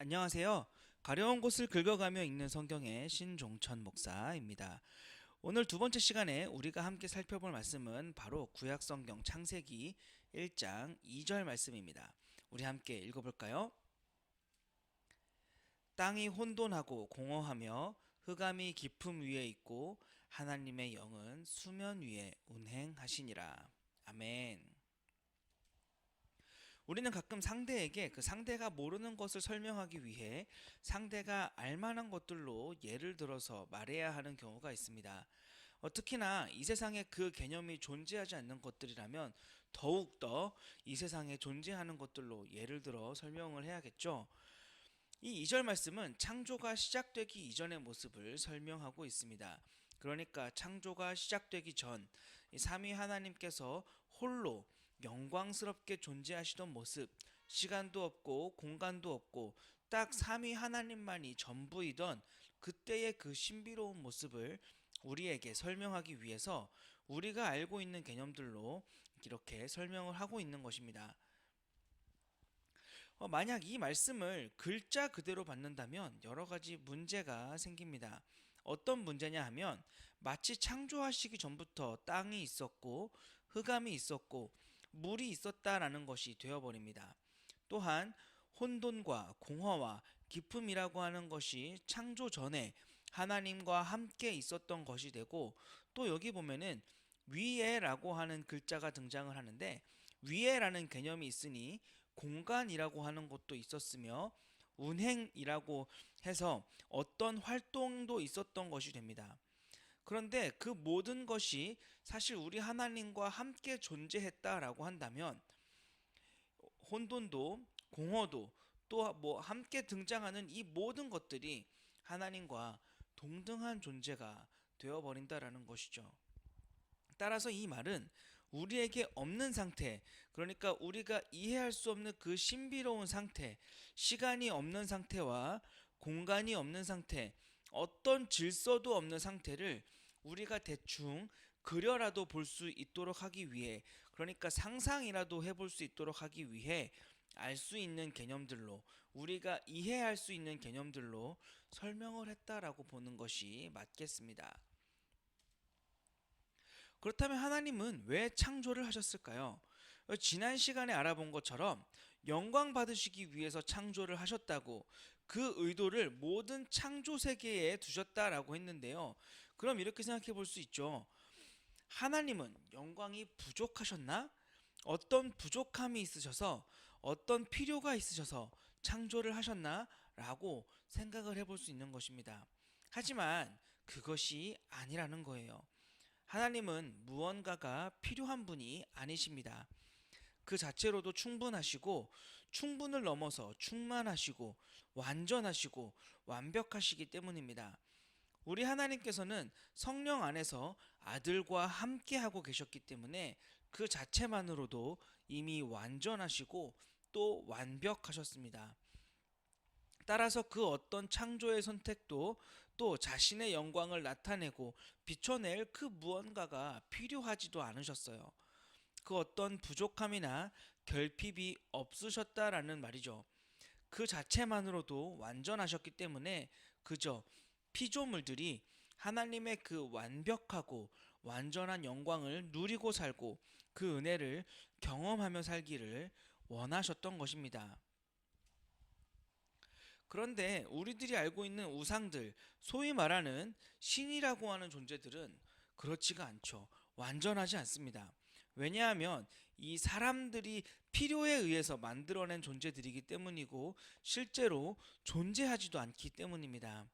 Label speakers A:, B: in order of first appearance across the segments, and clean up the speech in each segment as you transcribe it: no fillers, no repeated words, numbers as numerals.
A: 안녕하세요. 가려운 곳을 긁어가며 읽는 성경의 신종천 목사입니다. 오늘 두 번째 시간에 우리가 함께 살펴볼 말씀은 바로 구약 성경 창세기 1장 2절 말씀입니다. 우리 함께 읽어볼까요? 땅이 혼돈하고 공허하며 흑암이 깊음 위에 있고 하나님의 영은 수면 위에 운행하시니라. 아멘. 우리는 가끔 상대에게 그 상대가 모르는 것을 설명하기 위해 상대가 알만한 것들로 예를 들어서 말해야 하는 경우가 있습니다. 특히나 이 세상에 그 개념이 존재하지 않는 것들이라면 더욱더 이 세상에 존재하는 것들로 예를 들어 설명을 해야겠죠. 이 2절 말씀은 창조가 시작되기 이전의 모습을 설명하고 있습니다. 그러니까 창조가 시작되기 전 삼위 하나님께서 홀로 영광스럽게 존재하시던 모습, 시간도 없고 공간도 없고 딱 삼위 하나님만이 전부이던 그때의 그 신비로운 모습을 우리에게 설명하기 위해서 우리가 알고 있는 개념들로 이렇게 설명을 하고 있는 것입니다. 만약 이 말씀을 글자 그대로 받는다면 여러 가지 문제가 생깁니다. 어떤 문제냐 하면 마치 창조하시기 전부터 땅이 있었고 흑암이 있었고 물이 있었다라는 것이 되어버립니다. 또한 혼돈과 공허와 기품이라고 하는 것이 창조 전에 하나님과 함께 있었던 것이 되고, 또 여기 보면은 위에라고 하는 글자가 등장을 하는데, 위에라는 개념이 있으니 공간이라고 하는 것도 있었으며 운행이라고 해서 어떤 활동도 있었던 것이 됩니다. 그런데 그 모든 것이 사실 우리 하나님과 함께 존재했다라고 한다면 혼돈도 공허도 또 뭐 함께 등장하는 이 모든 것들이 하나님과 동등한 존재가 되어버린다라는 것이죠. 따라서 이 말은 우리에게 없는 상태, 그러니까 우리가 이해할 수 없는 그 신비로운 상태, 시간이 없는 상태와 공간이 없는 상태, 어떤 질서도 없는 상태를 우리가 대충 그려라도 볼 수 있도록 하기 위해, 그러니까 상상이라도 해볼 수 있도록 하기 위해 알 수 있는 개념들로, 우리가 이해할 수 있는 개념들로 설명을 했다라고 보는 것이 맞겠습니다. 그렇다면 하나님은 왜 창조를 하셨을까요? 지난 시간에 알아본 것처럼 영광 받으시기 위해서 창조를 하셨다고, 그 의도를 모든 창조 세계에 두셨다라고 했는데요. 그럼 이렇게 생각해 볼 수 있죠. 하나님은 영광이 부족하셨나? 어떤 부족함이 있으셔서, 어떤 필요가 있으셔서 창조를 하셨나? 라고 생각을 해볼 수 있는 것입니다. 하지만 그것이 아니라는 거예요. 하나님은 무언가가 필요한 분이 아니십니다. 그 자체로도 충분하시고, 충분을 넘어서 충만하시고 완전하시고 완벽하시기 때문입니다. 우리 하나님께서는 성령 안에서 아들과 함께하고 계셨기 때문에 그 자체만으로도 이미 완전하시고 또 완벽하셨습니다. 따라서 그 어떤 창조의 선택도 또 자신의 영광을 나타내고 비춰낼 그 무언가가 필요하지도 않으셨어요. 그 어떤 부족함이나 결핍이 없으셨다라는 말이죠. 그 자체만으로도 완전하셨기 때문에 그저 피조물들이 하나님의 그 완벽하고 완전한 영광을 누리고 살고 그 은혜를 경험하며 살기를 원하셨던 것입니다. 그런데 우리들이 알고 있는 우상들, 소위 말하는 신이라고 하는 존재들은 그렇지가 않죠. 완전하지 않습니다. 왜냐하면 이 사람들이 필요에 의해서 만들어낸 존재들이기 때문이고 실제로 존재하지도 않기 때문입니다.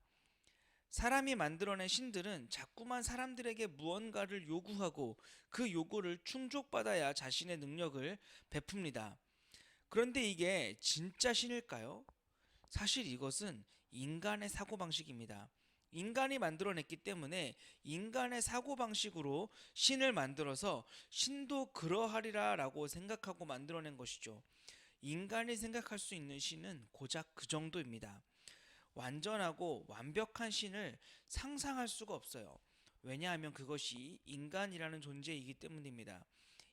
A: 사람이 만들어낸 신들은 자꾸만 사람들에게 무언가를 요구하고 그 요구를 충족받아야 자신의 능력을 베풉니다. 그런데 이게 진짜 신일까요? 사실 이것은 인간의 사고방식입니다. 인간이 만들어냈기 때문에 인간의 사고방식으로 신을 만들어서 신도 그러하리라 라고 생각하고 만들어낸 것이죠. 인간이 생각할 수 있는 신은 고작 그 정도입니다. 완전하고 완벽한 신을 상상할 수가 없어요. 왜냐하면 그것이 인간이라는 존재이기 때문입니다.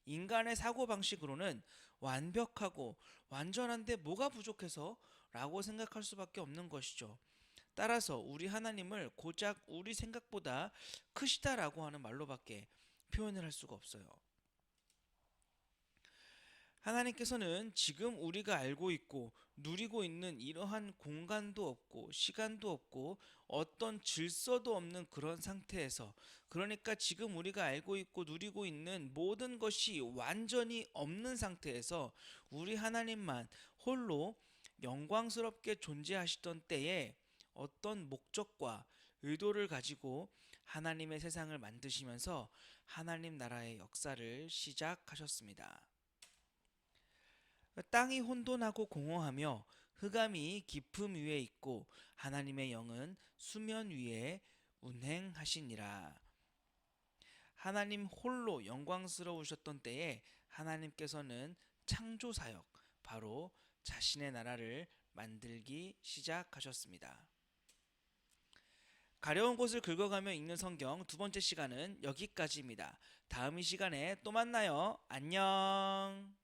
A: 인간의 사고방식으로는 완벽하고 완전한데 뭐가 부족해서? 라고 생각할 수밖에 없는 것이죠. 따라서 우리 하나님을 고작 우리 생각보다 크시다라고 하는 말로밖에 표현을 할 수가 없어요. 하나님께서는 지금 우리가 알고 있고 누리고 있는 이러한 공간도 없고 시간도 없고 어떤 질서도 없는 그런 상태에서, 그러니까 지금 우리가 알고 있고 누리고 있는 모든 것이 완전히 없는 상태에서 우리 하나님만 홀로 영광스럽게 존재하시던 때에 어떤 목적과 의도를 가지고 하나님의 세상을 만드시면서 하나님 나라의 역사를 시작하셨습니다. 땅이 혼돈하고 공허하며 흑암이 깊음 위에 있고 하나님의 영은 수면 위에 운행하시니라. 하나님 홀로 영광스러우셨던 때에 하나님께서는 창조 사역, 바로 자신의 나라를 만들기 시작하셨습니다. 가려운 곳을 긁어가며 읽는 성경 두 번째 시간은 여기까지입니다. 다음 이 시간에 또 만나요. 안녕.